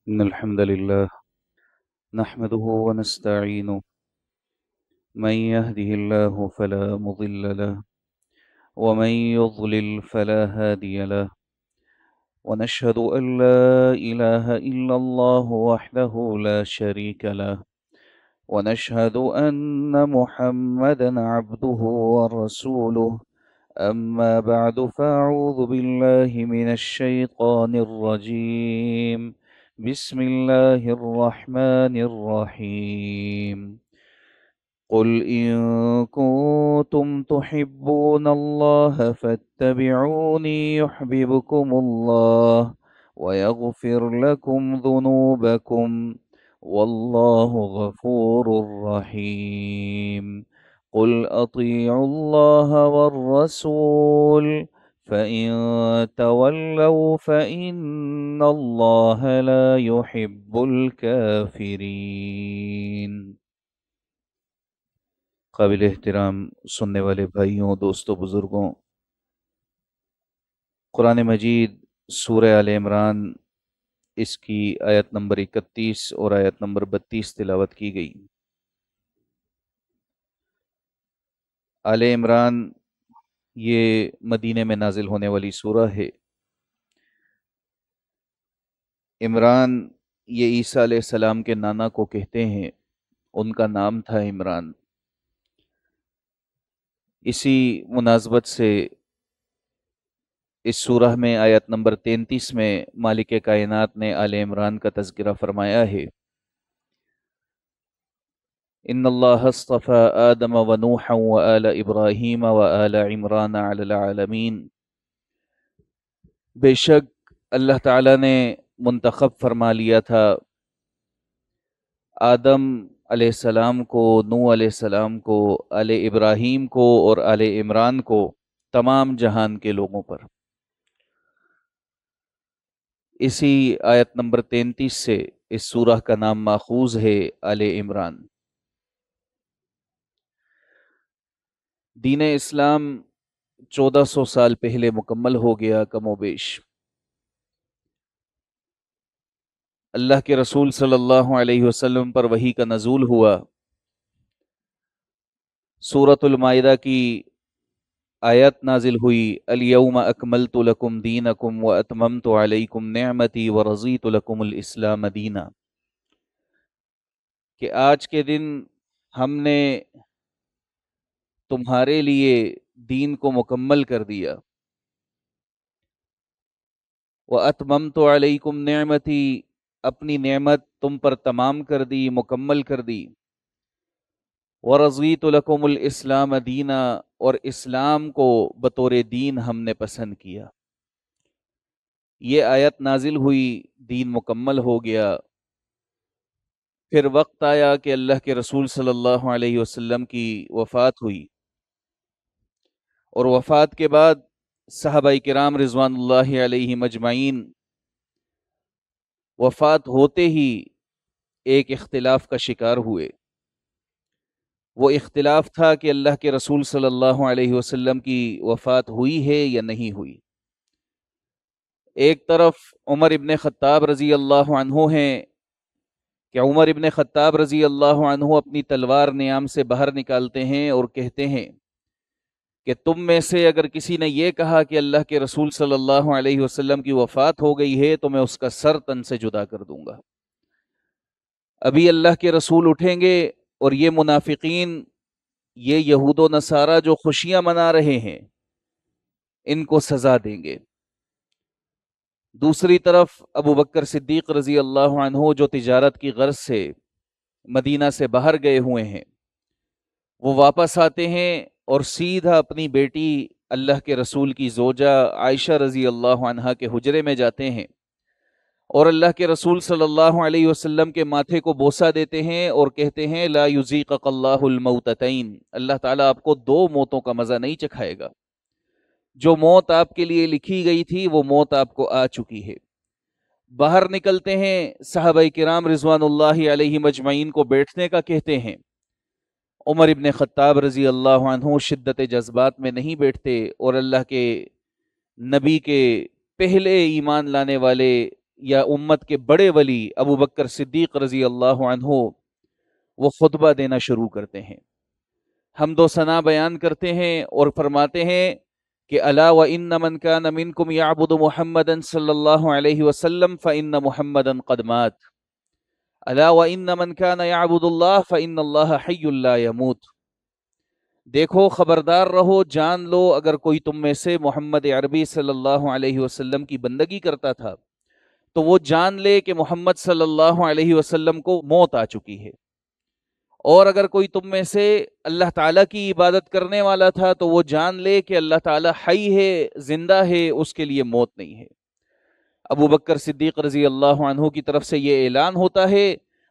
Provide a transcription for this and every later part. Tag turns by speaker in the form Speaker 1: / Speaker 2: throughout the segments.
Speaker 1: إن الحمد لله نحمده ونستعينه. من يهده الله فلا مضل له ومن يضلل فلا هادي له. ونشهد أن لا إله إلا الله وحده لا شريك له. ونشهد أن محمدا عبده ورسوله. أما بعد فأعوذ بالله من الشيطان الرجيم. بسم الله الرحمن الرحيم. قل إن كنتم تحبون الله فاتبعوني يحببكم الله ويغفر لكم ذنوبكم والله غفور رحيم. قل أطيعوا الله والرسول فإن تولوا فإن الله لا يحب الكافرين. قابل احترام سننے والے بھائیوں، دوستوں، بزرگوں، قرآن مجید سورہ آل عمران، اس کی آیت نمبر 31 اور آیت نمبر 32 تلاوت کی گئی۔ آل عمران یہ مدینے میں نازل ہونے والی سورہ ہے۔ عمران یہ عیسیٰ علیہ السلام کے نانا کو کہتے ہیں، ان کا نام تھا عمران۔ اسی مناسبت سے اس سورہ میں آیت نمبر 33 میں مالک کائنات نے آل عمران کا تذکرہ فرمایا ہے۔ ان اللہ اصطفى آدم ونوحا وآل ابراہیم وآل عمران علی العالمین۔ بے شک اللہ تعالیٰ نے منتخب فرما لیا تھا آدم علیہ السلام کو، نوح علیہ السلام کو، آل ابراہیم کو اور آل عمران کو تمام جہان کے لوگوں پر۔ اسی آیت نمبر 33 سے اس سورہ کا نام ماخوذ ہے، آل عمران۔ دین اسلام 1400 سال پہلے مکمل ہو گیا کم و بیش۔ اللہ کے رسول صلی اللہ علیہ وسلم پر وحی کا نزول ہوا۔ سورۃ المائدہ کی آیت نازل ہوئی، الیوم اکملت لکم دینکم واتممت علیکم نعمتی ورضیت لکم الاسلام دینا، کہ آج کے دن ہم نے تمہارے لیے دین کو مکمل کر دیا۔ واتممت علیکم نعمتی، اپنی نعمت تم پر تمام کر دی، مکمل کر دی۔ وَرَضِيتُ لَكُمُ الْإِسْلَامَ دِينًا، اور اسلام کو بطور دین ہم نے پسند کیا۔ یہ آیت نازل ہوئی، دین مکمل ہو گیا۔ پھر وقت آیا کہ اللہ کے رسول صلی اللہ علیہ وسلم کی وفات ہوئی، اور وفات کے بعد صحابہ کرام رضوان اللہ علیہم اجمعین وفات ہوتے ہی ایک اختلاف کا شکار ہوئے۔ وہ اختلاف تھا کہ اللہ کے رسول صلی اللہ علیہ وسلم کی وفات ہوئی ہے یا نہیں ہوئی۔ ایک طرف عمر ابن خطاب رضی اللہ عنہ ہیں کہ عمر ابن خطاب رضی اللہ عنہ اپنی تلوار نیام سے باہر نکالتے ہیں اور کہتے ہیں کہ تم میں سے اگر کسی نے یہ کہا کہ اللہ کے رسول صلی اللہ علیہ وسلم کی وفات ہو گئی ہے تو میں اس کا سر تن سے جدا کر دوں گا۔ ابھی اللہ کے رسول اٹھیں گے اور یہ منافقین، یہ یہود و نصارہ جو خوشیاں منا رہے ہیں، ان کو سزا دیں گے۔ دوسری طرف ابو بکر صدیق رضی اللہ عنہ جو تجارت کی غرض سے مدینہ سے باہر گئے ہوئے ہیں، وہ واپس آتے ہیں اور سیدھا اپنی بیٹی اللہ کے رسول کی زوجہ عائشہ رضی اللہ عنہا کے حجرے میں جاتے ہیں اور اللہ کے رسول صلی اللہ علیہ وسلم کے ماتھے کو بوسہ دیتے ہیں اور کہتے ہیں لا یذیقک اللہ الموتتین، اللہ تعالیٰ آپ کو دو موتوں کا مزہ نہیں چکھائے گا۔ جو موت آپ کے لیے لکھی گئی تھی وہ موت آپ کو آ چکی ہے۔ باہر نکلتے ہیں، صحابہ کرام رضوان اللہ علیہم اجمعین کو بیٹھنے کا کہتے ہیں۔ عمر ابن خطاب رضی اللہ عنہ شدت جذبات میں نہیں بیٹھتے اور اللہ کے نبی کے پہلے ایمان لانے والے یا امت کے بڑے ولی ابو بکر صدیق رضی اللہ عنہ وہ خطبہ دینا شروع کرتے ہیں، حمد و ثنا بیان کرتے ہیں اور فرماتے ہیں کہ الا وان من کان منکم یعبد محمدا صلی اللہ علیہ وسلم فان محمدا قد مات، الا وان من کان یعبد اللہ فان اللہ حی لا یموت۔ دیکھو خبردار رہو، جان لو، اگر کوئی تم میں سے محمد عربی صلی اللہ علیہ وسلم کی بندگی کرتا تھا تو وہ جان لے کہ محمد صلی اللہ علیہ وسلم کو موت آ چکی ہے، اور اگر کوئی تم میں سے اللہ تعالیٰ کی عبادت کرنے والا تھا تو وہ جان لے کہ اللہ تعالیٰ حی ہے، زندہ ہے، اس کے لیے موت نہیں ہے۔ ابو بکر صدیق رضی اللہ عنہ کی طرف سے یہ اعلان ہوتا ہے،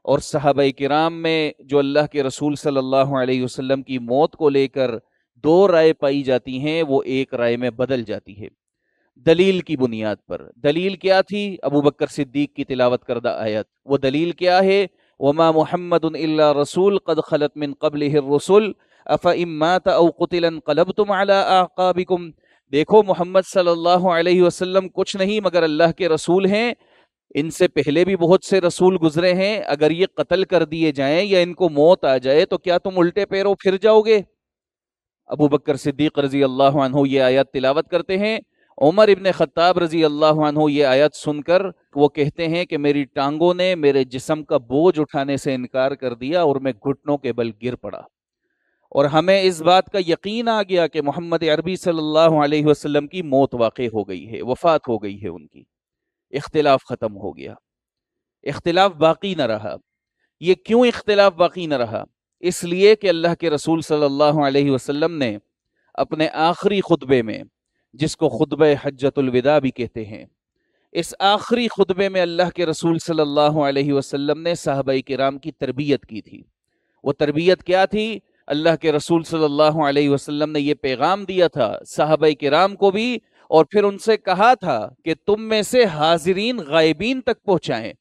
Speaker 1: اور صحابہ کرام میں جو اللہ کے رسول صلی اللہ علیہ وسلم کی موت کو لے کر دو رائے پائی جاتی ہیں وہ ایک رائے میں بدل جاتی ہے دلیل کی بنیاد پر۔ دلیل کیا تھی؟ ابو بکر صدیق کی تلاوت کردہ آیت۔ وہ دلیل کیا ہے؟ وما محمد الا رسول قد خلت من قبله الرسل افئن مات او قتل انقلبتم على اعقابكم۔ دیکھو محمد صلی اللہ علیہ وسلم کچھ نہیں مگر اللہ کے رسول ہیں، ان سے پہلے بھی بہت سے رسول گزرے ہیں، اگر یہ قتل کر دیے جائیں یا ان کو موت آ جائے تو کیا تم الٹے پیروں پھر جاؤ گے؟ ابو بکر صدیق رضی اللہ عنہ یہ آیت تلاوت کرتے ہیں۔ عمر ابن خطاب رضی اللہ عنہ یہ آیت سن کر وہ کہتے ہیں کہ میری ٹانگوں نے میرے جسم کا بوجھ اٹھانے سے انکار کر دیا اور میں گھٹنوں کے بل گر پڑا، اور ہمیں اس بات کا یقین آ گیا کہ محمد عربی صلی اللہ علیہ وسلم کی موت واقع ہو گئی ہے، وفات ہو گئی ہے ان کی، اختلاف ختم ہو گیا، اختلاف باقی نہ رہا۔ یہ کیوں اختلاف باقی نہ رہا؟ اس لیے کہ اللہ کے رسول صلی اللہ علیہ وسلم نے اپنے آخری خطبے میں، جس کو خطبہ حجۃ الوداع بھی کہتے ہیں، اس آخری خطبے میں اللہ کے رسول صلی اللہ علیہ وسلم نے صحابہ کرام کی تربیت کی تھی۔ وہ تربیت کیا تھی؟ اللہ کے رسول صلی اللہ علیہ وسلم نے یہ پیغام دیا تھا صحابہ کرام کو بھی، اور پھر ان سے کہا تھا کہ تم میں سے حاضرین غائبین تک پہنچائیں،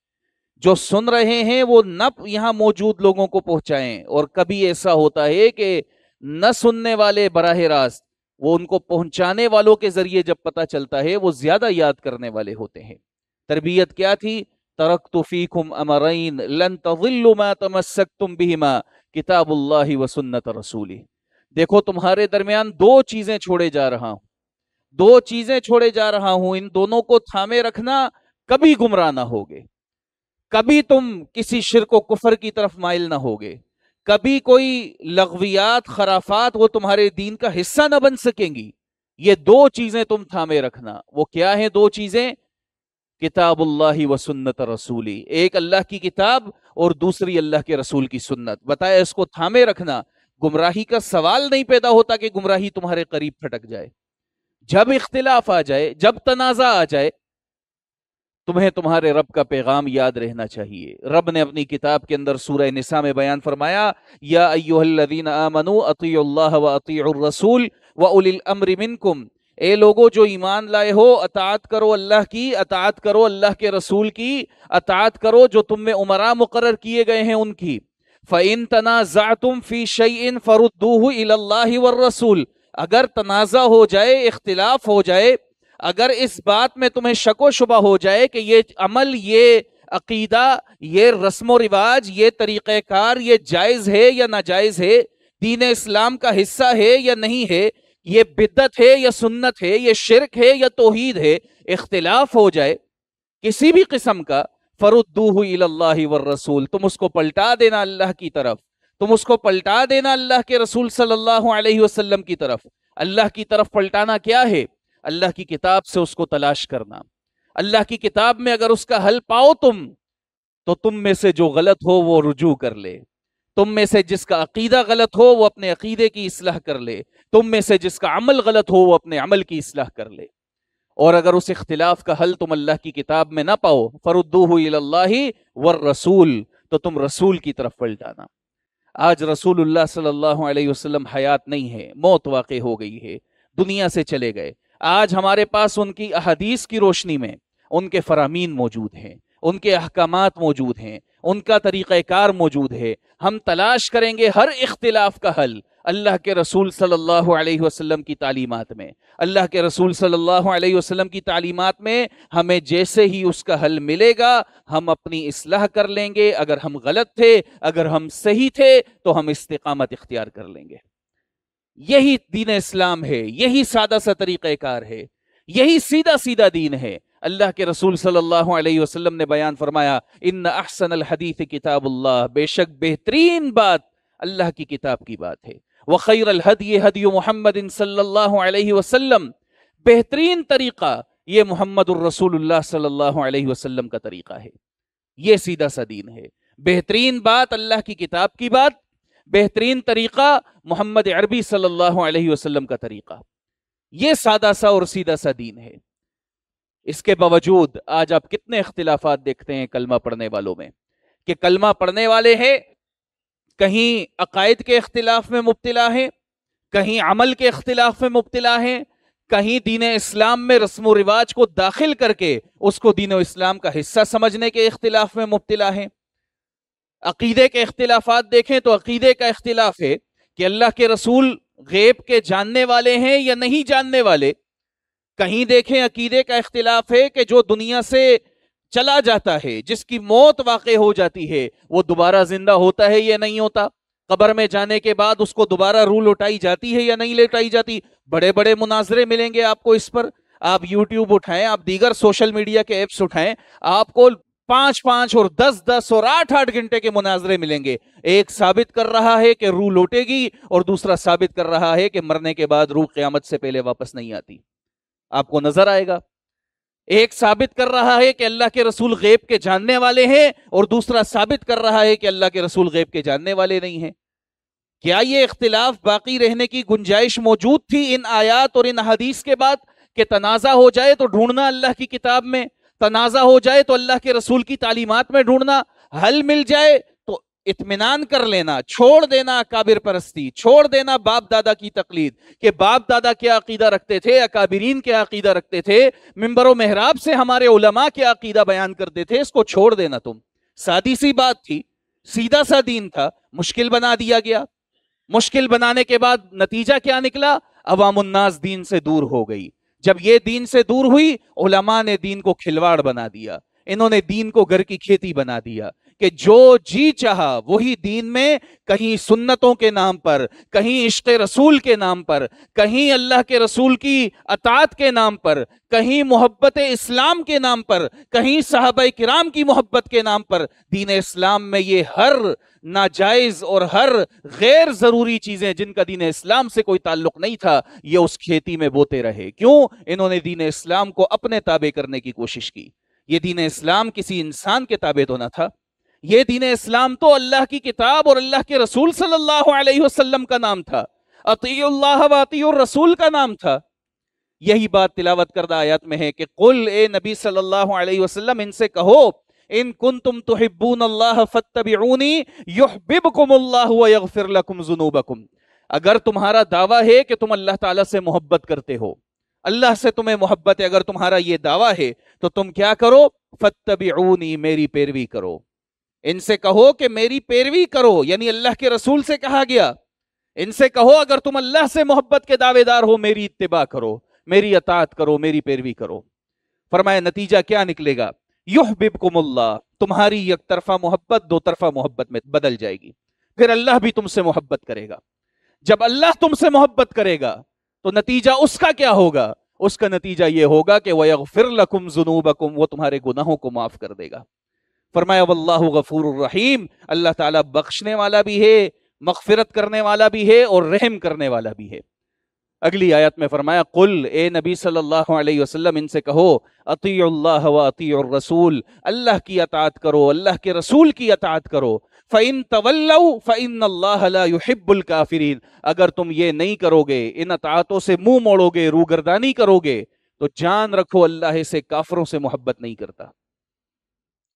Speaker 1: جو سن رہے ہیں وہ نہ یہاں موجود لوگوں کو پہنچائیں، اور کبھی ایسا ہوتا ہے کہ نہ سننے والے براہ راست وہ ان کو پہنچانے والوں کے ذریعے جب پتہ چلتا ہے وہ زیادہ یاد کرنے والے ہوتے ہیں۔ تربیت کیا تھی؟ ترکت فیکم امرین لن تضلوا ما تمسکتم بہما کتاب اللہ و سنت رسولہ۔ دیکھو تمہارے درمیان دو چیزیں چھوڑے جا رہا ہوں، دو چیزیں چھوڑے جا رہا ہوں، ان دونوں کو تھامے رکھنا، کبھی گمراہ نہ ہوگے، کبھی تم کسی شرک و کفر کی طرف مائل نہ ہوگے، کبھی کوئی لغویات خرافات وہ تمہارے دین کا حصہ نہ بن سکیں گی۔ یہ دو چیزیں تم تھامے رکھنا۔ وہ کیا ہیں دو چیزیں؟ کتاب اللہ و سنت رسولی، ایک اللہ کی کتاب اور دوسری اللہ کے رسول کی سنت۔ بتایا اس کو تھامے رکھنا، گمراہی کا سوال نہیں پیدا ہوتا کہ گمراہی تمہارے قریب پھٹک جائے۔ جب اختلاف آ جائے، جب تنازع آ جائے، تمہیں تمہارے رب کا پیغام یاد رہنا چاہیے۔ رب نے اپنی کتاب کے اندر سورہ نساء میں بیان فرمایا، یا ایھا الذین آمنوا اطیعوا اللہ واطیعوا الرسول واولی الامر منکم، اے لوگو جو ایمان لائے ہو، اطاعت کرو اللہ کی، اطاعت کرو اللہ کے رسول کی، اطاعت کرو جو تم میں امراء مقرر کیے گئے ہیں ان کی۔ فَإِن تَنَازَعْتُمْ فِي شَيْءٍ فَرُدُّوهُ إِلَى اللَّهِ وَالرَّسُولِ، اگر تنازع ہو جائے، اختلاف ہو جائے، اگر اس بات میں تمہیں شک و شبہ ہو جائے کہ یہ عمل، یہ عقیدہ، یہ رسم و رواج، یہ طریقہ کار، یہ جائز ہے یا ناجائز ہے، دین اسلام کا حصہ ہے یا نہیں ہے، یہ بدعت ہے یا سنت ہے، یہ شرک ہے یا توحید ہے، اختلاف ہو جائے کسی بھی قسم کا، فردوہ الی اللہ والرسول، تم اس کو پلٹا دینا اللہ کی طرف، تم اس کو پلٹا دینا اللہ کے رسول صلی اللہ علیہ وسلم کی طرف۔ اللہ کی طرف پلٹانا کیا ہے؟ اللہ کی کتاب سے اس کو تلاش کرنا۔ اللہ کی کتاب میں اگر اس کا حل پاؤ تم، تو تم میں سے جو غلط ہو وہ رجوع کر لے، تم میں سے جس کا عقیدہ غلط ہو وہ اپنے عقیدے کی اصلاح کر لے، تم میں سے جس کا عمل غلط ہو وہ اپنے عمل کی اصلاح کر لے۔ اور اگر اس اختلاف کا حل تم اللہ کی کتاب میں نہ پاؤ، فردوہ الی اللہ والرسول، تو تم رسول کی طرف پلٹانا۔ آج رسول اللہ صلی اللہ علیہ وسلم حیات نہیں ہے، موت واقع ہو گئی ہے، دنیا سے چلے گئے۔ آج ہمارے پاس ان کی احادیث کی روشنی میں ان کے فرامین موجود ہیں، ان کے احکامات موجود ہیں، ان کا طریقہ کار موجود ہے۔ ہم تلاش کریں گے ہر اختلاف کا حل اللہ کے رسول صلی اللہ علیہ وسلم کی تعلیمات میں. اللہ کے رسول صلی اللہ علیہ وسلم کی تعلیمات میں ہمیں جیسے ہی اس کا حل ملے گا ہم اپنی اصلاح کر لیں گے. اگر ہم غلط تھے، اگر ہم صحیح تھے تو ہم استقامت اختیار کر لیں گے. یہی دین اسلام ہے، یہی سادہ سا طریقہ کار ہے، یہی سیدھا سیدھا دین ہے. اللہ کے رسول صلی اللہ علیہ وسلم نے بیان فرمایا ان احسن الحدیث کتاب اللہ، بے شک بہترین بات اللہ کی کتاب کی بات ہے. وخیر الہدی ہدی محمد صلی اللہ علیہ وسلم، بہترین طریقہ یہ محمد الرسول اللہ صلی اللہ علیہ وسلم کا طریقہ ہے. یہ سیدھا سا دین ہے. بہترین بات اللہ کی کتاب کی بات، بہترین طریقہ محمد عربی صلی اللہ علیہ وسلم کا طریقہ. یہ سادہ سا اور سیدھا سا دین ہے. اس کے باوجود آج آپ کتنے اختلافات دیکھتے ہیں کلمہ پڑھنے والوں میں، کہ کلمہ پڑھنے والے ہیں کہیں عقائد کے اختلاف میں مبتلا ہیں، کہیں عمل کے اختلاف میں مبتلا ہیں، کہیں دین اسلام میں رسم و رواج کو داخل کر کے اس کو دین و اسلام کا حصہ سمجھنے کے اختلاف میں مبتلا ہیں. عقیدے کے اختلافات دیکھیں تو عقیدے کا اختلاف ہے کہ اللہ کے رسول غیب کے جاننے والے ہیں یا نہیں جاننے والے. کہیں دیکھیں عقیدے کا اختلاف ہے کہ جو دنیا سے چلا جاتا ہے، جس کی موت واقع ہو جاتی ہے، وہ دوبارہ زندہ ہوتا ہے یا نہیں ہوتا. قبر میں جانے کے بعد اس کو دوبارہ روح لوٹائی جاتی ہے یا نہیں لوٹائی جاتی. بڑے بڑے مناظرے ملیں گے آپ کو اس پر. آپ یوٹیوب اٹھائیں، آپ دیگر سوشل میڈیا کے ایپس اٹھائیں، آپ کو 5 اور 10 اور 8 گھنٹے کے مناظرے ملیں گے. ایک ثابت کر رہا ہے کہ روح لوٹے گی اور دوسرا ثابت کر رہا ہے کہ مرنے کے بعد روح قیامت سے پہلے واپس نہیں آتی. آپ کو نظر آئے گا. ایک ثابت کر رہا ہے کہ اللہ کے رسول غیب کے جاننے والے ہیں اور دوسرا ثابت کر رہا ہے کہ اللہ کے رسول غیب کے جاننے والے نہیں ہیں. کیا یہ اختلاف باقی رہنے کی گنجائش موجود تھی ان آیات اور ان حدیث کے بعد کہ تنازع ہو جائے تو ڈھونڈنا اللہ کی کتاب میں، تنازع ہو جائے تو اللہ کے رسول کی تعلیمات میں ڈھونڈنا، حل مل جائے تو اطمینان کر لینا، چھوڑ دینا اکابر پرستی، چھوڑ دینا باپ دادا کی تقلید کہ باپ دادا کیا عقیدہ رکھتے تھے، اکابرین کیا عقیدہ رکھتے تھے، منبر و محراب سے ہمارے علماء کیا عقیدہ بیان کرتے تھے، اس کو چھوڑ دینا. تم سادی سی بات تھی، سیدھا سا دین تھا، مشکل بنا دیا گیا. مشکل بنانے کے بعد نتیجہ کیا نکلا؟ عوام الناس دین سے دور ہو گئی. جب یہ دین سے دور ہوئی، علماء نے دین کو کھلواڑ بنا دیا. انہوں نے دین کو گھر کی کھیتی بنا دیا کہ جو جی چاہا وہی دین میں، کہیں سنتوں کے نام پر، کہیں عشق رسول کے نام پر، کہیں اللہ کے رسول کی اطاعت کے نام پر، کہیں محبت اسلام کے نام پر، کہیں صحابہ کرام کی محبت کے نام پر. دین اسلام میں یہ ہر ناجائز اور ہر غیر ضروری چیزیں جن کا دین اسلام سے کوئی تعلق نہیں تھا، یہ اس کھیتی میں بوتے رہے. کیوں؟ انہوں نے دین اسلام کو اپنے تابع کرنے کی کوشش کی. یہ دین اسلام کسی انسان کے تابع تو نہ تھا. یہ دین اسلام تو اللہ کی کتاب اور اللہ کے رسول صلی اللہ علیہ وسلم کا نام تھا. اطیعوا اللہ و اطیعوا الرسول کا نام تھا. یہی بات تلاوت کردہ آیات میں ہے کہ قل، اے نبی صلی اللہ علیہ وسلم ان سے کہو، ان کنتم تحبون اللہ فاتبعونی یحببکم اللہ ویغفر لکم ذنوبکم. اگر تمہارا دعویٰ ہے کہ تم اللہ تعالیٰ سے محبت کرتے ہو، اللہ سے تمہیں محبت ہے، اگر تمہارا یہ دعویٰ ہے تو تم کیا کرو؟ فاتبعونی، میری پیروی کرو. ان سے کہو کہ میری پیروی کرو، یعنی اللہ کے رسول سے کہا گیا. ان سے کہو اگر تم اللہ سے محبت کے دعوے دار ہو، میری اتباع کرو، میری اطاعت کرو، میری پیروی کرو. فرمایا نتیجہ کیا نکلے گا؟ یحببکم اللہ، تمہاری یک طرفہ محبت دو طرفہ محبت میں بدل جائے گی. پھر اللہ بھی تم سے محبت کرے گا. جب اللہ تم سے محبت کرے گا تو نتیجہ اس کا کیا ہوگا؟ اس کا نتیجہ یہ ہوگا کہ وَيَغْفِرْ لَكُمْ ذُنُوبَكُمْ، وہ تمہارے گناہوں کو معاف کر دے گا. فرمایا واللہ غفور الرحیم، اللہ تعالیٰ بخشنے والا بھی ہے، مغفرت کرنے والا بھی ہے اور رحم کرنے والا بھی ہے. اگلی آیت میں فرمایا قل، اے نبی صلی اللہ علیہ وسلم ان سے کہو، اطیعوا اللہ و اطیعوا الرسول، اللہ کی اطاعت کرو، اللہ کے رسول کی اطاعت کرو. فَإِن تَوَلَّوْا فَإِنَّ اللَّهَ لَا يُحِبُّ الْكَافِرِينَ، اگر تم یہ نہیں کرو گے، ان اطاعتوں سے منہ موڑو گے، روگردانی کرو گے، تو جان رکھو اللہ سے کافروں سے محبت نہیں کرتا.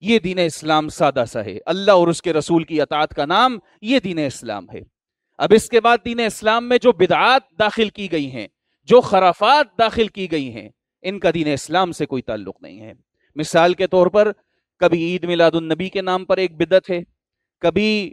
Speaker 1: یہ دین اسلام سادہ سا ہے. اللہ اور اس کے رسول کی اطاعت کا نام یہ دین اسلام ہے. اب اس کے بعد دین اسلام میں جو بدعات داخل کی گئی ہیں، جو خرافات داخل کی گئی ہیں، ان کا دین اسلام سے کوئی تعلق نہیں ہے. مثال کے طور پر کبھی عید میلاد النبی کے نام پر ایک بدعت ہے، کبھی